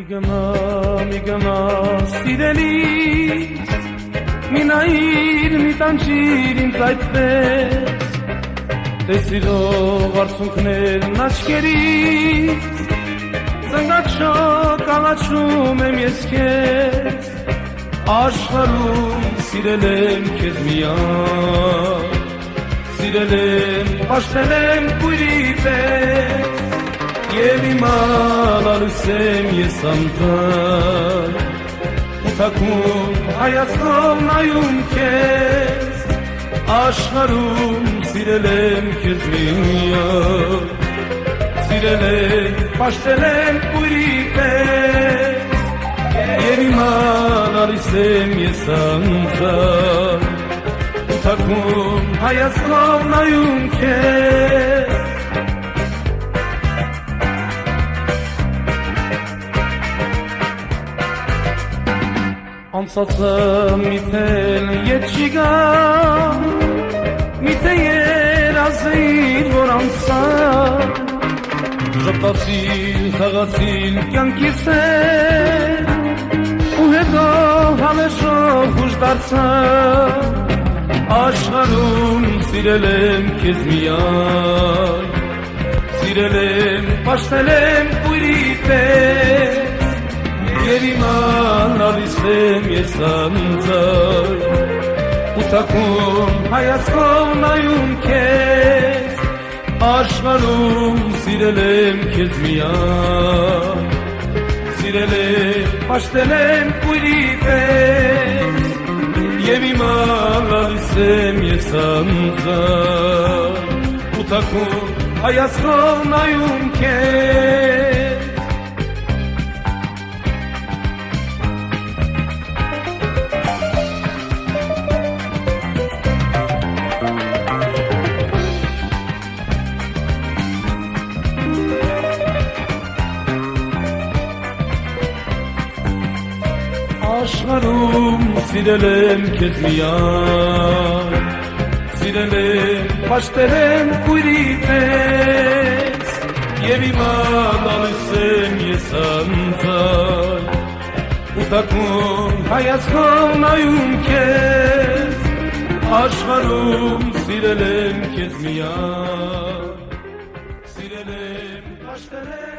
Մի գնա սիրելիս, մի նայիր, մի տանջիր ինձ այդպես, տեսիրող արցունքներն աչքերից, ծնգաչոք ալաչում եմ ես քեզ, աշխարհում սիրել եմ քեզ միայն, սիրել եմ, պաշտել եմ կույրի պես, և հիմա լալուս եմ ես անտառ, ու թաքուն հայացքով նայում քեզ, աշխարհում սիրել եմ քեզ միայն, սիրել եմ, պաշտել եմ կույրի պես, և հիմա լալուս եմ ես անտառ, ու թաքուն հայացքով նայում քեզ, անցածը միթել ետ չի գա, միթե երազեիր, որ անցար, ժպտացիր, խաղացիր կյանքից հետ, ու հետո հավերժով հուշ դարձար, աշխարհում սիրել եմ քեզ միայն, սիրել եմ, պաշտել եմ կույրի պես, և հիմա լալիս եմ ես անձար, ու թաքուն հայացքով նայում քեզ, աշխարհում սիրել եմ քեզ միայն, սիրել եմ, պաշտել եմ կույրի պես, և հիմա լալիս եմ ես անձար, ու թաքուն հայացքով նայում քեզ, աշխարհում սիրել եմ քեզ միայն, սիրել եմ, պաշտել եմ կույրի պես, և հիմա լալիս եմ ես անձար, ու թաքուն հայացքով նայում քեզ, աշխարհում սիրել եմ քեզ միայն, սիրել եմ, պաշտել եմ